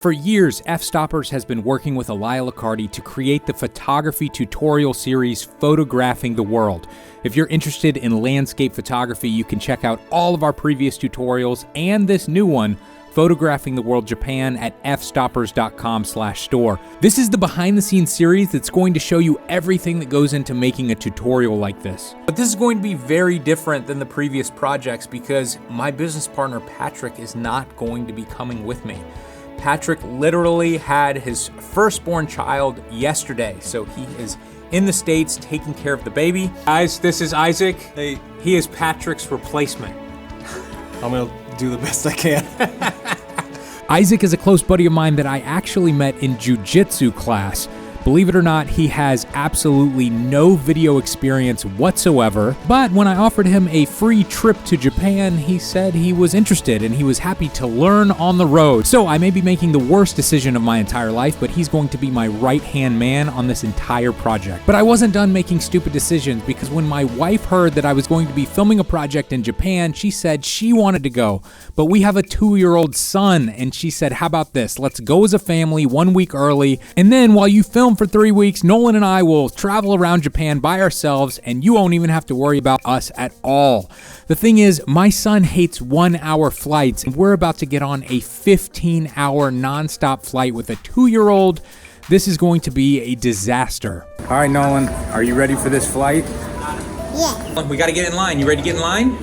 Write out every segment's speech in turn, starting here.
For years, Fstoppers has been working with Elia Licardi to create the photography tutorial series Photographing the World. If you're interested in landscape photography, you can check out all of our previous tutorials and this new one, Photographing the World Japan, at fstoppers.com/store. This is the behind-the-scenes series that's going to show you everything that goes into making a tutorial like this. But this is going to be very different than the previous projects because my business partner Patrick is not going to be coming with me. Patrick literally had his firstborn child yesterday, so he is in the States taking care of the baby. Guys, this is Isaac. Hey. He is Patrick's replacement. I'm gonna do the best I can. Isaac is a close buddy of mine that I actually met in jiu-jitsu class. Believe it or not, he has absolutely no video experience whatsoever, but when I offered him a free trip to Japan, he said he was interested and he was happy to learn on the road. So I may be making the worst decision of my entire life, but he's going to be my right-hand man on this entire project. But I wasn't done making stupid decisions because when my wife heard that I was going to be filming a project in Japan, she said she wanted to go, but we have a 2-year-old son, and she said, how about this? Let's go as a family 1 week early, and then while you film for 3 weeks, Nolan and I will travel around Japan by ourselves and you won't even have to worry about us at all. The thing is, my son hates 1-hour flights and we're about to get on a 15-hour nonstop flight with a 2-year-old. This is going to be a disaster. All right, Nolan, are you ready for this flight? Yeah. We gotta get in line. You ready to get in line?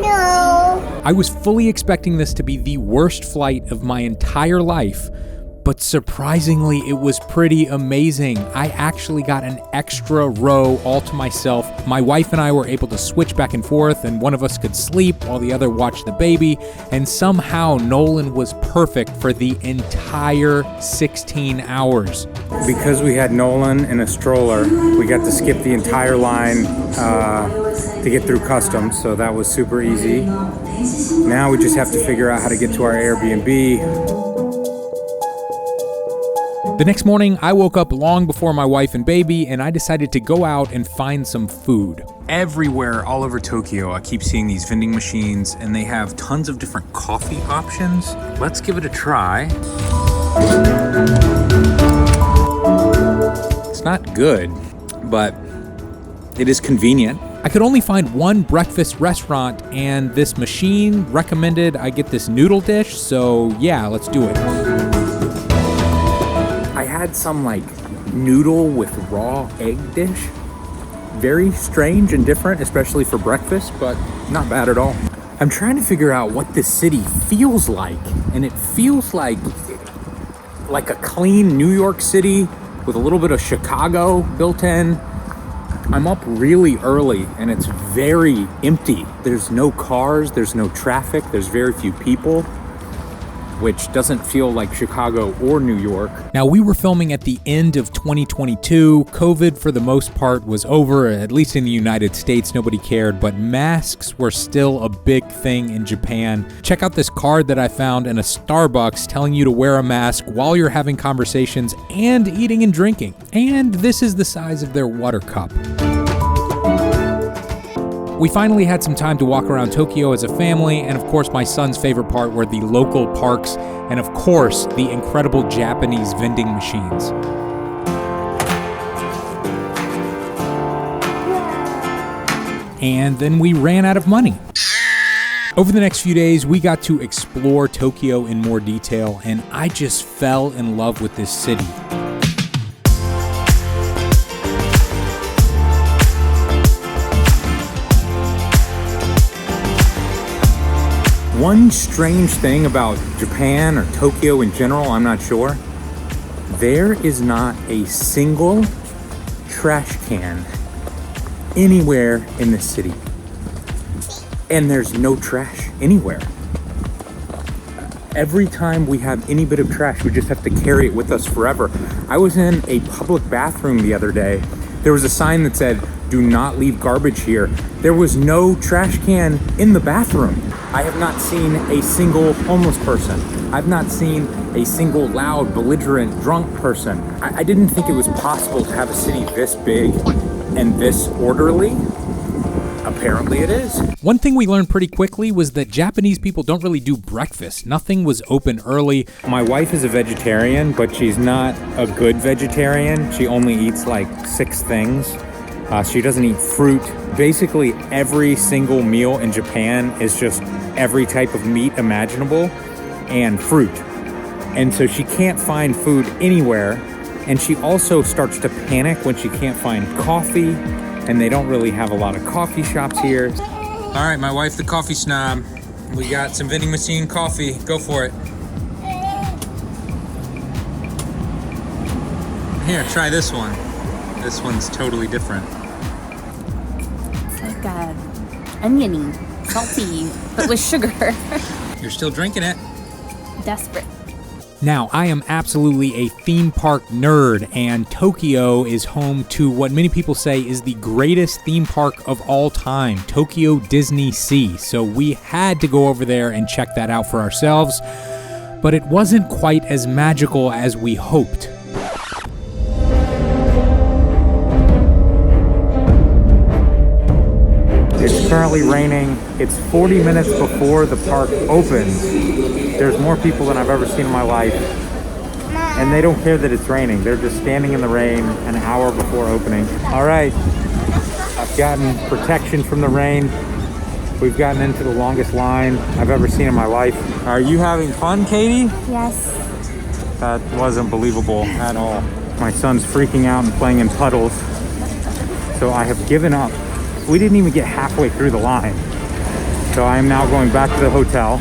No. I was fully expecting this to be the worst flight of my entire life, but surprisingly, it was pretty amazing. I actually got an extra row all to myself. My wife and I were able to switch back and forth, and one of us could sleep while the other watched the baby, and somehow Nolan was perfect for the entire 16 hours. Because we had Nolan in a stroller, we got to skip the entire line to get through customs, so that was super easy. Now we just have to figure out how to get to our Airbnb. The next morning, I woke up long before my wife and baby, and I decided to go out and find some food. Everywhere, all over Tokyo, I keep seeing these vending machines, and they have tons of different coffee options. Let's give it a try. It's not good, but it is convenient. I could only find one breakfast restaurant, and this machine recommended I get this noodle dish, so yeah, let's do it. I had some like noodle with raw egg dish. Very strange and different, especially for breakfast, but not bad at all. I'm trying to figure out what this city feels like, and it feels like a clean New York City with a little bit of Chicago built in. I'm up really early and it's very empty. There's no cars, there's no traffic, there's very few people, which doesn't feel like Chicago or New York. Now, we were filming at the end of 2022. COVID, for the most part, was over, at least in the United States. Nobody cared, but masks were still a big thing in Japan. Check out this card that I found in a Starbucks telling you to wear a mask while you're having conversations and eating and drinking. And this is the size of their water cup. We finally had some time to walk around Tokyo as a family, and of course my son's favorite part were the local parks, and of course the incredible Japanese vending machines. And then we ran out of money. Over the next few days, we got to explore Tokyo in more detail, and I just fell in love with this city. One strange thing about Japan or Tokyo in general, I'm not sure, there is not a single trash can anywhere in the city. And there's no trash anywhere. Every time we have any bit of trash, we just have to carry it with us forever. I was in a public bathroom the other day. There was a sign that said, "Do not leave garbage here." There was no trash can in the bathroom. I have not seen a single homeless person. I've not seen a single loud, belligerent, drunk person. I didn't think it was possible to have a city this big and this orderly. apparently it is. One thing we learned pretty quickly was that Japanese people don't really do breakfast. Nothing was open early. My wife is a vegetarian, but she's not a good vegetarian. She only eats like 6 things. She doesn't eat fruit. Basically, every single meal in Japan is just every type of meat imaginable and fruit. And so she can't find food anywhere. And she also starts to panic when she can't find coffee. And they don't really have a lot of coffee shops here. All right, my wife, the coffee snob. We got some vending machine coffee. Go for it. Here, try this one. This one's totally different. It's like oniony, salty, but with sugar. You're still drinking it. Desperate. Now, I am absolutely a theme park nerd, and Tokyo is home to what many people say is the greatest theme park of all time, Tokyo Disney Sea. So we had to go over there and check that out for ourselves, but it wasn't quite as magical as we hoped. It's currently raining. It's 40 minutes before the park opens. There's more people than I've ever seen in my life. And they don't care that it's raining. They're just standing in the rain an hour before opening. All right, I've gotten protection from the rain. We've gotten into the longest line I've ever seen in my life. Are you having fun, Katie? Yes. That wasn't believable at all. My son's freaking out and playing in puddles. So I have given up. We didn't even get halfway through the line. So I am now going back to the hotel.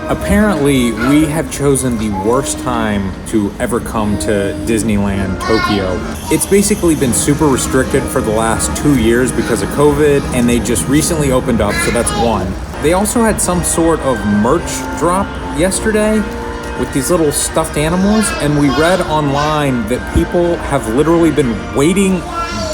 Apparently, we have chosen the worst time to ever come to Disneyland Tokyo. It's basically been super restricted for the last 2 years because of COVID, and they just recently opened up, so that's one. They also had some sort of merch drop yesterday with these little stuffed animals, and we read online that people have literally been waiting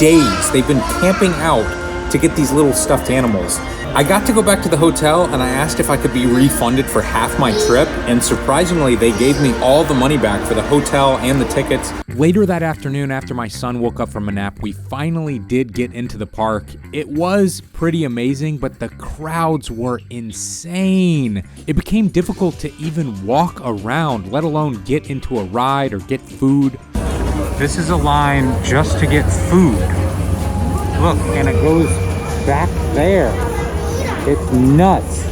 days. They've been camping out to get these little stuffed animals. I got to go back to the hotel and I asked if I could be refunded for half my trip, and surprisingly they gave me all the money back for the hotel and the tickets. Later that afternoon, after my son woke up from a nap, we finally did get into the park. It was pretty amazing, but the crowds were insane. It became difficult to even walk around, let alone get into a ride or get food. This is a line just to get food. Look, and it goes back there. It's nuts.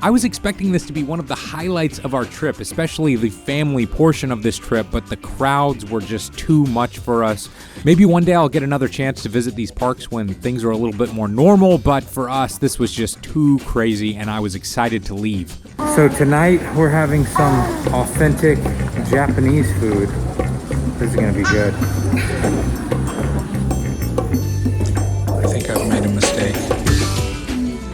I was expecting this to be one of the highlights of our trip, especially the family portion of this trip, but the crowds were just too much for us. Maybe one day I'll get another chance to visit these parks when things are a little bit more normal, but for us, this was just too crazy, and I was excited to leave. So tonight, we're having some authentic Japanese food. This is gonna be good. I think I've made a mistake.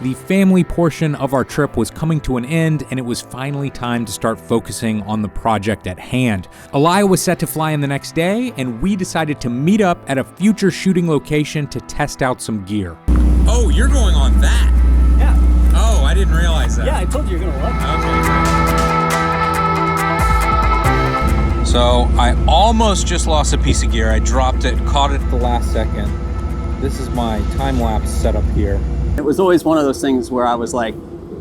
The family portion of our trip was coming to an end, and it was finally time to start focusing on the project at hand. Elia was set to fly in the next day, and we decided to meet up at a future shooting location to test out some gear. Oh, you're going on that? Yeah. Oh, I didn't realize that. Yeah, I told you you're gonna love it. Okay. So I almost just lost a piece of gear. I dropped it, caught it at the last second. This is my time-lapse setup here. It was always one of those things where I was like,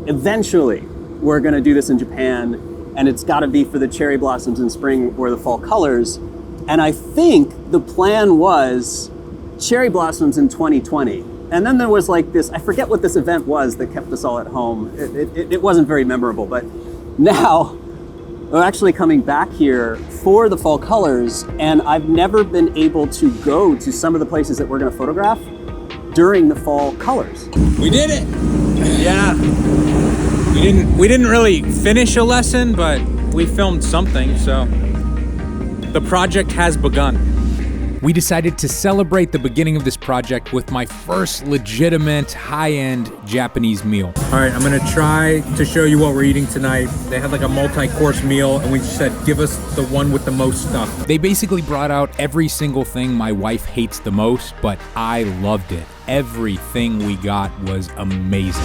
eventually we're gonna do this in Japan, and it's gotta be for the cherry blossoms in spring or the fall colors. And I think the plan was cherry blossoms in 2020. And then there was like this, I forget what this event was that kept us all at home. It wasn't very memorable, but now we're actually coming back here for the fall colors, and I've never been able to go to some of the places that we're gonna photograph during the fall colors. We did it! Yeah. We didn't really finish a lesson, but we filmed something, so the project has begun. We decided to celebrate the beginning of this project with my first legitimate high-end Japanese meal. All right, I'm gonna try to show you what we're eating tonight. They had like a multi-course meal, and we said, give us the one with the most stuff. They basically brought out every single thing my wife hates the most, but I loved it. Everything we got was amazing.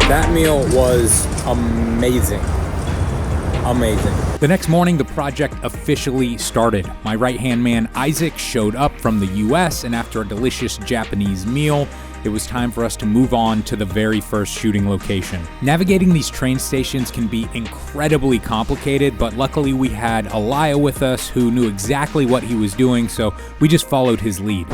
That meal was amazing. amazing. The next morning, the project officially started. My right-hand man, Isaac, showed up from the US, and after a delicious Japanese meal, it was time for us to move on to the very first shooting location. Navigating these train stations can be incredibly complicated, but luckily we had Elia with us who knew exactly what he was doing, so we just followed his lead.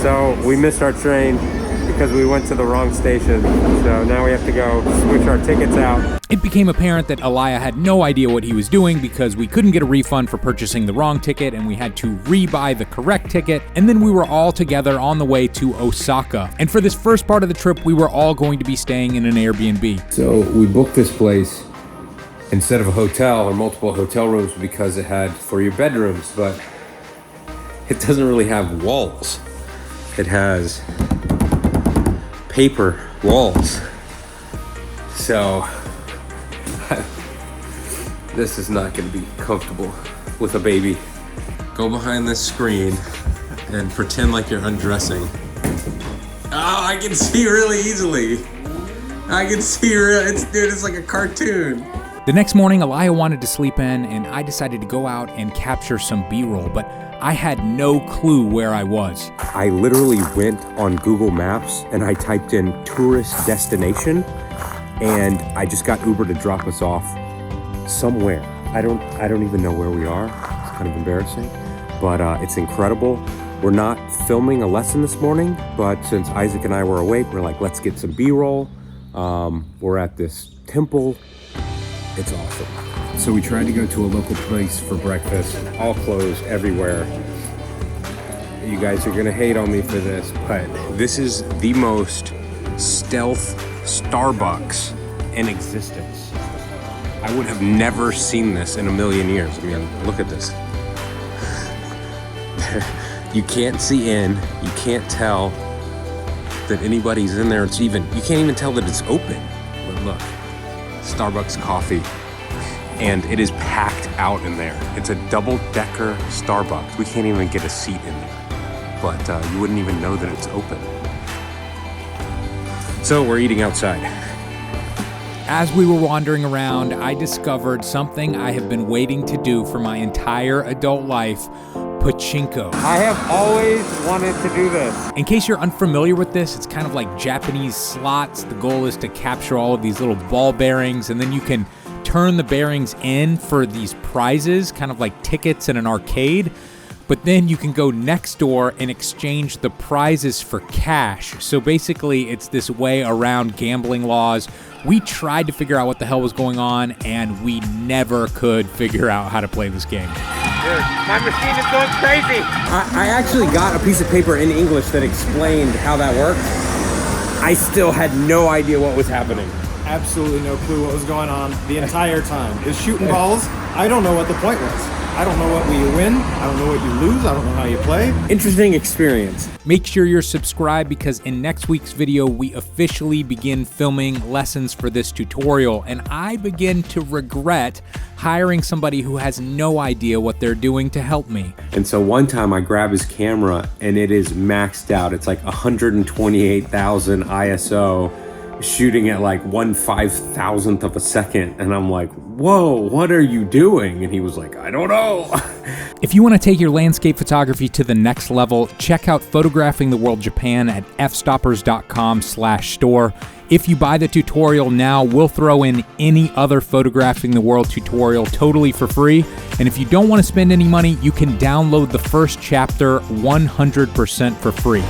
So we missed our train because we went to the wrong station. So now we have to go switch our tickets out. It became apparent that Elia had no idea what he was doing because we couldn't get a refund for purchasing the wrong ticket, and we had to rebuy the correct ticket, and then we were all together on the way to Osaka. And for this first part of the trip, we were all going to be staying in an Airbnb. So we booked this place instead of a hotel or multiple hotel rooms because it had 3 bedrooms, but it doesn't really have walls. It has paper walls. So this is not going to be comfortable with a baby. Go behind this screen and pretend like you're undressing. Oh, I can see really easily. I can see it's like a cartoon. The next morning, Elia wanted to sleep in, and I decided to go out and capture some B-roll, but I had no clue where I was. I literally went on Google Maps and I typed in tourist destination, and I just got Uber to drop us off somewhere. I don't even know where we are. It's kind of embarrassing, but it's incredible. We're not filming a lesson this morning, but since Isaac and I were awake, we're like, let's get some B-roll. We're at this temple. It's awesome. So we tried to go to a local place for breakfast, all closed everywhere. You guys are gonna hate on me for this, but this is the most stealth Starbucks in existence. I would have never seen this in a million years. I mean, look at this. You can't see in, you can't tell that anybody's in there. You can't even tell that it's open. But look, Starbucks coffee. And it is packed out in there. It's a double-decker Starbucks. We can't even get a seat in there. But you wouldn't even know that it's open. So we're eating outside. As we were wandering around, I discovered something I have been waiting to do for my entire adult life: pachinko. I have always wanted to do this. In case you're unfamiliar with this, it's kind of like Japanese slots. The goal is to capture all of these little ball bearings, and then you can turn the bearings in for these prizes, kind of like tickets in an arcade. But then you can go next door and exchange the prizes for cash. So basically, it's this way around gambling laws. We tried to figure out what the hell was going on, and we never could figure out how to play this game. Dude, my machine is going crazy. I actually got a piece of paper in English that explained how that worked. I still had no idea what was happening. Absolutely no clue what was going on the entire time. It was shooting balls. I don't know what the point was. I don't know what you win. I don't know what you lose. I don't know how you play. Interesting experience. Make sure you're subscribed because in next week's video, we officially begin filming lessons for this tutorial, and I begin to regret hiring somebody who has no idea what they're doing to help me. And so one time I grab his camera and it is maxed out. It's like 128,000 ISO, shooting at like 1/5000th of a second. And I'm like, whoa, what are you doing? And he was like, I don't know. If you want to take your landscape photography to the next level, check out Photographing the World Japan at fstoppers.com/store. If you buy the tutorial now, we'll throw in any other Photographing the World tutorial totally for free. And if you don't want to spend any money, you can download the first chapter 100% for free.